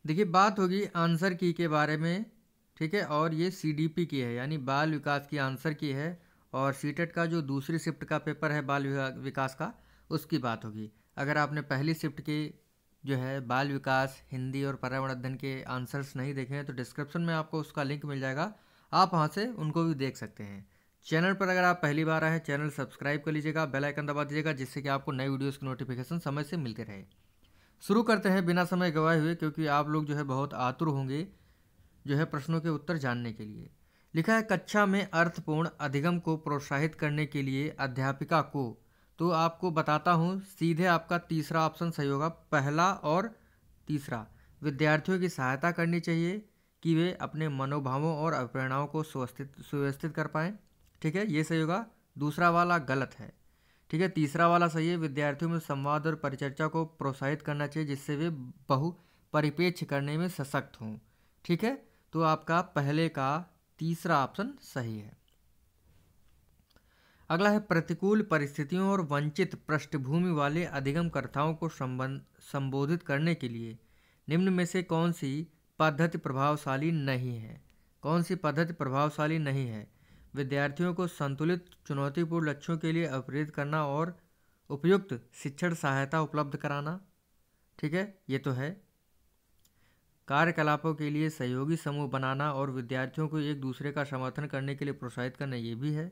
देखिए बात होगी आंसर की के बारे में, ठीक है, और ये सीडीपी की है यानी बाल विकास की आंसर की है, और सीटेट का जो दूसरी शिफ्ट का पेपर है बाल विकास का, उसकी बात होगी। अगर आपने पहली शिफ्ट की जो है बाल विकास हिंदी और पर्यावरण अध्ययन के आंसर्स नहीं देखे हैं तो डिस्क्रिप्शन में आपको उसका लिंक मिल जाएगा, आप वहाँ से उनको भी देख सकते हैं। चैनल पर अगर आप पहली बार आए हैं चैनल सब्सक्राइब कर लीजिएगा, बेल आइकन दबा दीजिएगा जिससे कि आपको नई वीडियोज़ की नोटिफिकेशन समय से मिलते रहे। शुरू करते हैं बिना समय गवाए हुए, क्योंकि आप लोग जो है बहुत आतुर होंगे जो है प्रश्नों के उत्तर जानने के लिए। लिखा है कक्षा में अर्थपूर्ण अधिगम को प्रोत्साहित करने के लिए अध्यापिका को, तो आपको बताता हूँ सीधे आपका तीसरा ऑप्शन सही होगा। पहला और तीसरा, विद्यार्थियों की सहायता करनी चाहिए कि वे अपने मनोभावों और अप्रेरणाओं को सुव्यवस्थित कर पाएँ, ठीक है, ये सही होगा। दूसरा वाला गलत है, ठीक है। तीसरा वाला सही है, विद्यार्थियों में संवाद और परिचर्चा को प्रोत्साहित करना चाहिए जिससे वे बहु परिपेक्ष करने में सशक्त हों, ठीक है। तो आपका पहले का तीसरा ऑप्शन सही है। अगला है प्रतिकूल परिस्थितियों और वंचित पृष्ठभूमि वाले अधिगमकर्ताओं को संबोधित करने के लिए निम्न में से कौन सी पद्धति प्रभावशाली नहीं है। कौन सी पद्धति प्रभावशाली नहीं है? विद्यार्थियों को संतुलित चुनौतीपूर्ण लक्ष्यों के लिए प्रेरित करना और उपयुक्त शिक्षण सहायता उपलब्ध कराना, ठीक है, ये तो है। कार्यकलापों के लिए सहयोगी समूह बनाना और विद्यार्थियों को एक दूसरे का समर्थन करने के लिए प्रोत्साहित करना, ये भी है।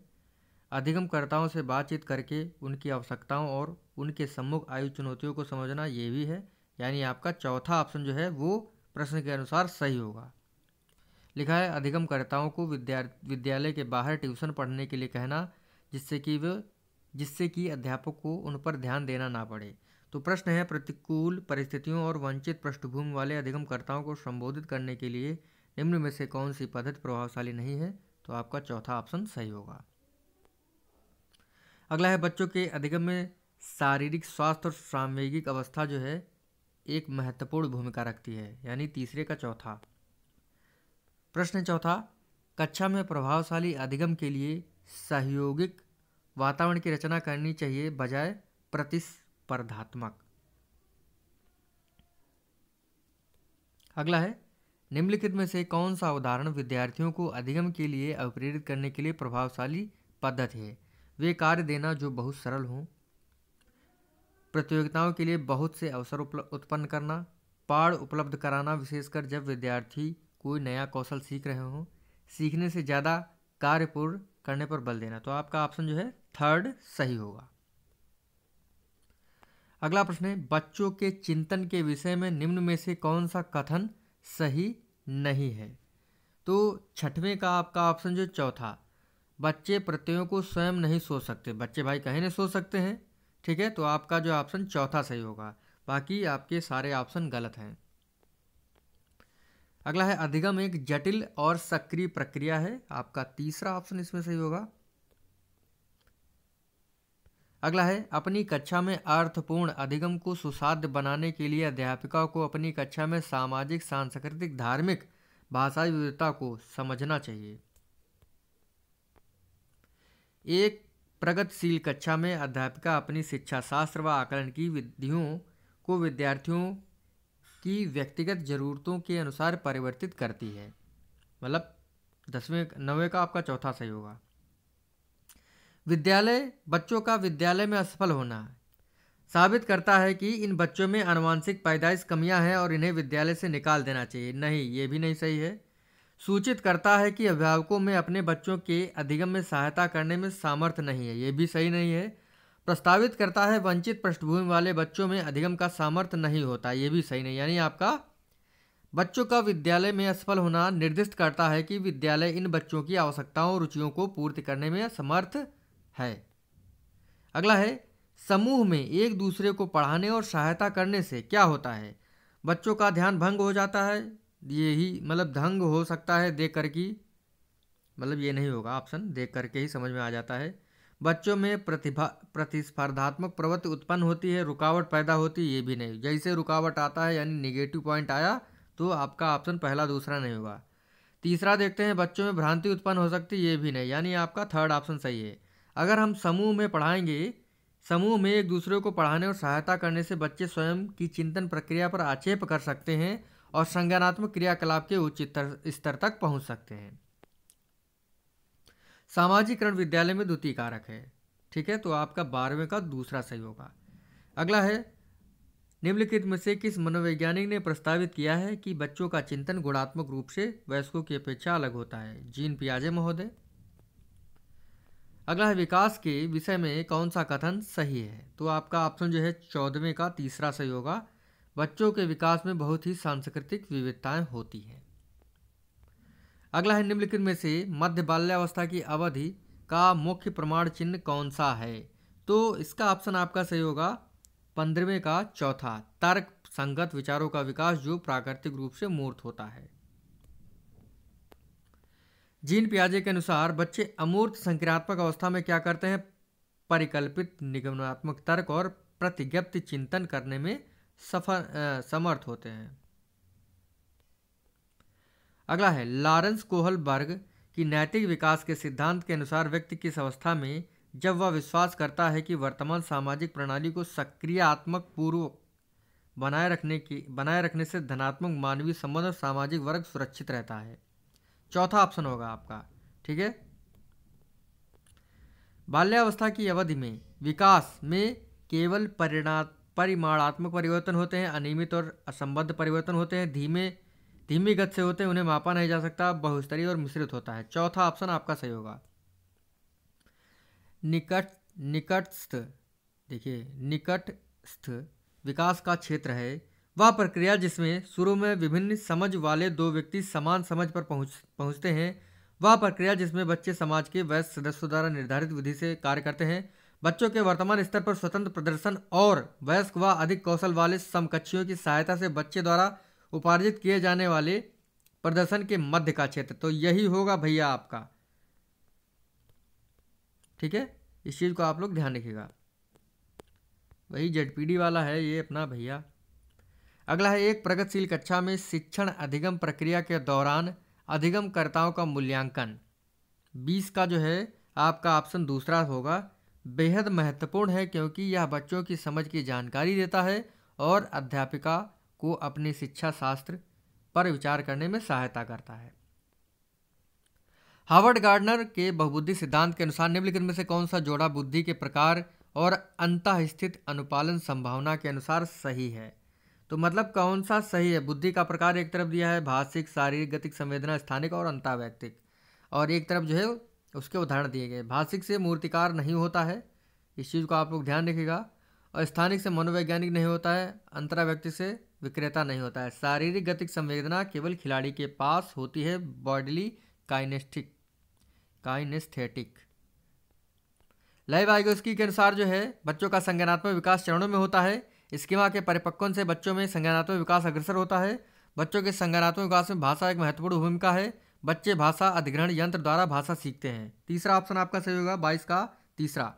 अधिगमकर्ताओं से बातचीत करके उनकी आवश्यकताओं और उनके सम्मुख आयु चुनौतियों को समझना, ये भी है। यानी आपका चौथा ऑप्शन जो है वो प्रश्न के अनुसार सही होगा। लिखा है अधिगमकर्ताओं को विद्यालय के बाहर ट्यूशन पढ़ने के लिए कहना जिससे कि अध्यापक को उन पर ध्यान देना ना पड़े। तो प्रश्न है प्रतिकूल परिस्थितियों और वंचित पृष्ठभूमि वाले अधिगमकर्ताओं को संबोधित करने के लिए निम्न में से कौन सी पद्धति प्रभावशाली नहीं है। तो आपका चौथा ऑप्शन सही होगा। अगला है बच्चों के अधिगम में शारीरिक स्वास्थ्य और सामवेगिक अवस्था जो है एक महत्वपूर्ण भूमिका रखती है, यानी तीसरे का चौथा। प्रश्न चौथा, कक्षा में प्रभावशाली अधिगम के लिए सहयोगिक वातावरण की रचना करनी चाहिए बजाय प्रतिस्पर्धात्मक। अगला है निम्नलिखित में से कौन सा उदाहरण विद्यार्थियों को अधिगम के लिए प्रेरित करने के लिए प्रभावशाली पद्धति है। वे कार्य देना जो बहुत सरल हों, प्रतियोगिताओं के लिए बहुत से अवसर उत्पन्न करना, पाठ उपलब्ध कराना विशेषकर जब विद्यार्थी कोई नया कौशल सीख रहे हों, सीखने से ज़्यादा कार्य पूर्ण करने पर बल देना। तो आपका ऑप्शन जो है थर्ड सही होगा। अगला प्रश्न है बच्चों के चिंतन के विषय में निम्न में से कौन सा कथन सही नहीं है। तो छठवें का आपका ऑप्शन जो चौथा, बच्चे प्रत्ययों को स्वयं नहीं सोच सकते, बच्चे भाई कहीं नहीं सोच सकते हैं, ठीक है। तो आपका जो ऑप्शन चौथा सही होगा, बाकी आपके सारे ऑप्शन गलत हैं। अगला है अधिगम एक जटिल और सक्रिय प्रक्रिया है, आपका तीसरा ऑप्शन इसमें सही होगा। अगला है अपनी कक्षा में अर्थपूर्ण अधिगम को सुसाध्य बनाने के लिए अध्यापिका को अपनी कक्षा में सामाजिक सांस्कृतिक धार्मिक भाषाई विविधता को समझना चाहिए। एक प्रगतिशील कक्षा में अध्यापिका अपनी शिक्षा शास्त्र व आकलन की विधियों को विद्यार्थियों की व्यक्तिगत जरूरतों के अनुसार परिवर्तित करती है। मतलब 9वें का आपका चौथा सही होगा। बच्चों का विद्यालय में असफल होना साबित करता है कि इन बच्चों में आनुवंशिक पैदाइश कमियां हैं और इन्हें विद्यालय से निकाल देना चाहिए। नहीं, ये भी नहीं सही है। सूचित करता है कि अभिभावकों में अपने बच्चों के अधिगम में सहायता करने में सामर्थ्य नहीं है, ये भी सही नहीं है। प्रस्तावित करता है वंचित पृष्ठभूमि वाले बच्चों में अधिगम का सामर्थ्य नहीं होता, ये भी सही नहीं। यानी आपका बच्चों का विद्यालय में असफल होना निर्दिष्ट करता है कि विद्यालय इन बच्चों की आवश्यकताओं और रुचियों को पूर्ति करने में असमर्थ है। अगला है समूह में एक दूसरे को पढ़ाने और सहायता करने से क्या होता है। बच्चों का ध्यान भंग हो जाता है, यही मतलब भंग हो सकता है देख कर की, मतलब ये नहीं होगा ऑप्शन, देख करके ही समझ में आ जाता है। बच्चों में प्रतिस्पर्धात्मक प्रवृत्ति उत्पन्न होती है, रुकावट पैदा होती है, ये भी नहीं। जैसे रुकावट आता है यानी नेगेटिव पॉइंट आया तो आपका ऑप्शन पहला दूसरा नहीं होगा। तीसरा देखते हैं बच्चों में भ्रांति उत्पन्न हो सकती है, ये भी नहीं। यानी आपका थर्ड ऑप्शन सही है। अगर हम समूह में पढ़ाएंगे, समूह में एक दूसरे को पढ़ाने और सहायता करने से बच्चे स्वयं की चिंतन प्रक्रिया पर आक्षेप कर सकते हैं और संज्ञानात्मक क्रियाकलाप के उच्च स्तर तक पहुंच सकते हैं। सामाजिकरण विद्यालय में द्वितीय कारक है। ठीक है, तो आपका 12वें का दूसरा सही होगा। अगला है, निम्नलिखित में से किस मनोवैज्ञानिक ने प्रस्तावित किया है कि बच्चों का चिंतन गुणात्मक रूप से वयस्कों की अपेक्षा अलग होता है? जीन पियाजे महोदय। अगला है, विकास के विषय में कौन सा कथन सही है? तो आपका ऑप्शन जो है 14वें का तीसरा सही होगा। बच्चों के विकास में बहुत ही सांस्कृतिक विविधताएं होती हैं। अगला है, निम्नलिखित में से मध्य बाल्यावस्था की अवधि का मुख्य प्रमाण चिन्ह कौन सा है? तो इसका ऑप्शन आपका सही होगा 15वें का चौथा, तर्क संगत विचारों का विकास जो प्राकृतिक रूप से मूर्त होता है। जीन पियाजे के अनुसार बच्चे अमूर्त संक्रियात्मक अवस्था में क्या करते हैं? परिकल्पित निगमनात्मक तर्क और प्रतिज्ञप्ति चिंतन करने में समर्थ होते हैं। अगला है, लॉरेंस कोहलबर्ग की नैतिक विकास के सिद्धांत के अनुसार व्यक्ति किस अवस्था में, जब वह विश्वास करता है कि वर्तमान सामाजिक प्रणाली को सक्रियात्मक पूर्व बनाए रखने से धनात्मक मानवीय संबंध और सामाजिक वर्ग सुरक्षित रहता है? चौथा ऑप्शन होगा आपका। ठीक है, बाल्यावस्था की अवधि में विकास में केवल परिमाणात्मक परिवर्तन होते हैं, अनियमित और असंबद्ध परिवर्तन होते हैं, धीमी गति से होते हैं, उन्हें मापा नहीं जा सकता, बहुस्तरीय और मिश्रित होता है। चौथा ऑप्शन आपका सही होगा। निकटस्थ विकास का क्षेत्र है वह प्रक्रिया जिसमें शुरू में विभिन्न समझ वाले दो व्यक्ति समान समझ पर पहुंचते हैं। वह प्रक्रिया जिसमें बच्चे समाज के वयस्क सदस्यों द्वारा निर्धारित विधि से कार्य करते हैं। बच्चों के वर्तमान स्तर पर स्वतंत्र प्रदर्शन और वयस्क व अधिक कौशल वाले समकक्षियों की सहायता से बच्चे द्वारा उपार्जित किए जाने वाले प्रदर्शन के मध्य का क्षेत्र। तो यही होगा भैया आपका। ठीक है, इस चीज़ को आप लोग ध्यान रखिएगा, वही जेडपीडी वाला है ये अपना भैया। अगला है, एक प्रगतिशील कक्षा में शिक्षण अधिगम प्रक्रिया के दौरान अधिगमकर्ताओं का मूल्यांकन। 20 का जो है आपका ऑप्शन दूसरा होगा। बेहद महत्वपूर्ण है क्योंकि यह बच्चों की समझ की जानकारी देता है और अध्यापिका को अपने शिक्षा शास्त्र पर विचार करने में सहायता करता है। हार्वर्ड गार्डनर के बहुबुद्धि सिद्धांत के अनुसार निम्नलिखित में से कौन सा जोड़ा बुद्धि के प्रकार और अंतःस्थित अनुपालन संभावना के अनुसार सही है? तो मतलब कौन सा सही है? बुद्धि का प्रकार एक तरफ दिया है भाषिक, शारीरिक, गतिक, संवेदना, स्थानिक और अंतःवैयक्तिक, और एक तरफ जो है उसके उदाहरण दिए गए। भाषिक से मूर्तिकार नहीं होता है, इस चीज़ को आप लोग ध्यान रखिएगा, और स्थानिक से मनोवैज्ञानिक नहीं होता है, अंतराव्यक्ति से विक्रेता नहीं होता है। शारीरिक गतिक संवेदना केवल खिलाड़ी के पास होती है, बॉडीली काइनेस्थेटिक। लाइवाइगोस्की के अनुसार जो है बच्चों का संज्ञानात्मक विकास चरणों में होता है। स्कीमा के परिपक्वन से बच्चों में संज्ञानात्मक विकास अग्रसर होता है। बच्चों के संज्ञानात्मक विकास में भाषा एक महत्वपूर्ण भूमिका है। बच्चे भाषा अधिग्रहण यंत्र द्वारा भाषा सीखते हैं। तीसरा ऑप्शन आपका सही होगा 22 का तीसरा।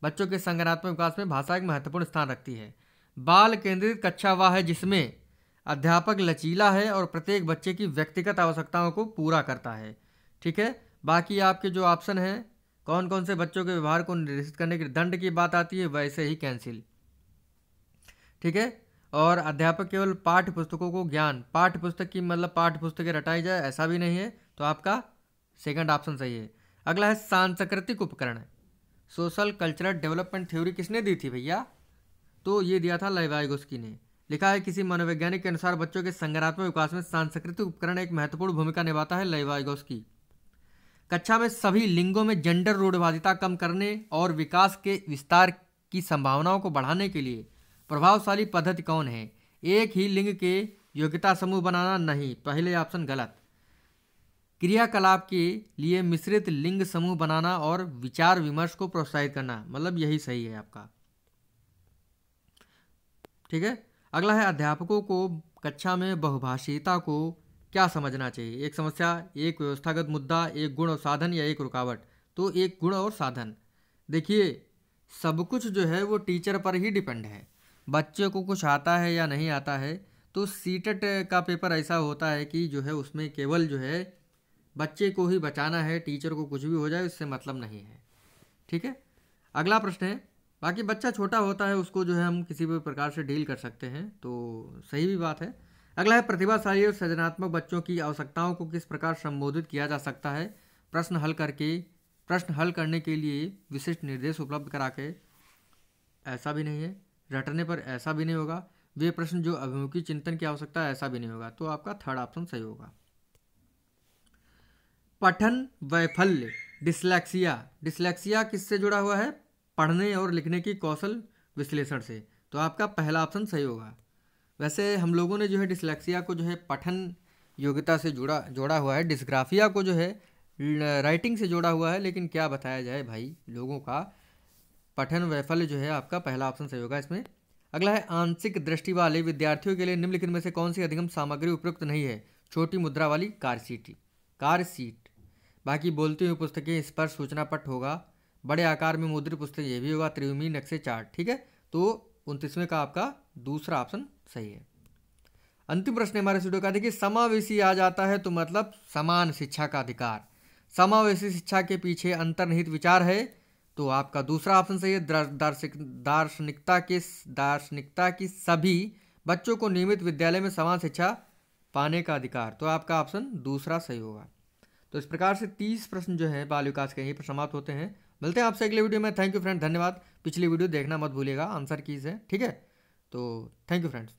बच्चों के संज्ञानात्मक विकास में भाषा एक महत्वपूर्ण स्थान रखती है। बाल केंद्रित कक्षा वह है जिसमें अध्यापक लचीला है और प्रत्येक बच्चे की व्यक्तिगत आवश्यकताओं को पूरा करता है। ठीक है, बाकी आपके जो ऑप्शन हैं कौन कौन से बच्चों के व्यवहार को निर्देशित करने के दंड की बात आती है वैसे ही कैंसिल। ठीक है, और अध्यापक केवल पाठ्य पुस्तकों को ज्ञान, पाठ्य पुस्तक की मतलब पाठ्य पुस्तकें रटाई जाए ऐसा भी नहीं है, तो आपका सेकंड ऑप्शन सही है। अगला है सांस्कृतिक उपकरण। सोशल कल्चरल डेवलपमेंट थ्योरी किसने दी थी भैया? तो ये दिया था लाइवाइगोस्की ने। लिखा है किसी मनोवैज्ञानिक के अनुसार बच्चों के संज्ञानात्मक विकास में सांस्कृतिक उपकरण एक महत्वपूर्ण भूमिका निभाता है, लाइवाइगोस्की। कक्षा में सभी लिंगों में जेंडर रूढ़िवादिता कम करने और विकास के विस्तार की संभावनाओं को बढ़ाने के लिए प्रभावशाली पद्धति कौन है? एक ही लिंग के योग्यता समूह बनाना नहीं, पहले ऑप्शन गलत। क्रियाकलाप के लिए मिश्रित लिंग समूह बनाना और विचार विमर्श को प्रोत्साहित करना, मतलब यही सही है आपका। ठीक है, अगला है अध्यापकों को कक्षा में बहुभाषीयता को क्या समझना चाहिए? एक समस्या, एक व्यवस्थागत मुद्दा, एक गुण और साधन, या एक रुकावट? तो एक गुण और साधन। देखिए सब कुछ जो है वो टीचर पर ही डिपेंड है। बच्चे को कुछ आता है या नहीं आता है, तो सीटेट का पेपर ऐसा होता है कि जो है उसमें केवल जो है बच्चे को ही बचाना है, टीचर को कुछ भी हो जाए उससे मतलब नहीं है। ठीक है, अगला प्रश्न है, बाकी बच्चा छोटा होता है उसको जो है हम किसी भी प्रकार से डील कर सकते हैं, तो सही भी बात है। अगला है प्रतिभाशाली और सृजनात्मक बच्चों की आवश्यकताओं को किस प्रकार संबोधित किया जा सकता है। प्रश्न हल करने के लिए विशिष्ट निर्देश उपलब्ध करा के, ऐसा भी नहीं है। रटने पर, ऐसा भी नहीं होगा। वे प्रश्न जो अभिमुखी चिंतन की आवश्यकता है, ऐसा भी नहीं होगा। तो आपका थर्ड ऑप्शन सही होगा। पठन वैफल्य, डिसलेक्सिया किससे जुड़ा हुआ है? पढ़ने और लिखने की कौशल विश्लेषण से। तो आपका पहला ऑप्शन सही होगा। वैसे हम लोगों ने जो है डिसलेक्सिया को जो है पठन योग्यता से जोड़ा हुआ है, डिस्ग्राफिया को जो है राइटिंग से जोड़ा हुआ है, लेकिन क्या बताया जाए भाई, लोगों का पठन वैफल्य जो है आपका पहला ऑप्शन सही होगा इसमें। अगला है आंशिक दृष्टि वाले विद्यार्थियों के लिए निम्नलिखित में से कौन सी अधिगम सामग्री उपयुक्त नहीं है? छोटी मुद्रा वाली कार सीट। बाकी बोलती हुई पुस्तकें, स्पर्श सूचना पट होगा, बड़े आकार में मुद्रित पुस्तक ये भी होगा, त्रिविमीय नक्शे चार्ट। ठीक है, तो 29वें का आपका दूसरा ऑप्शन सही है। अंतिम प्रश्न हमारे वीडियो का देखिए, समावेशी आ जाता है तो मतलब समान शिक्षा का अधिकार। समावेशी शिक्षा के पीछे अंतर्निहित विचार है, तो आपका दूसरा ऑप्शन सही है। दार्शनिकता की सभी बच्चों को नियमित विद्यालय में समान शिक्षा पाने का अधिकार। तो आपका ऑप्शन दूसरा सही होगा। तो इस प्रकार से 30 प्रश्न जो है बाल विकास के यहीं पर समाप्त होते हैं। मिलते हैं आपसे अगले वीडियो में। थैंक यू फ्रेंड, धन्यवाद। पिछली वीडियो देखना मत भूलिएगा, आंसर कीज है। ठीक है, तो थैंक यू फ्रेंड्स।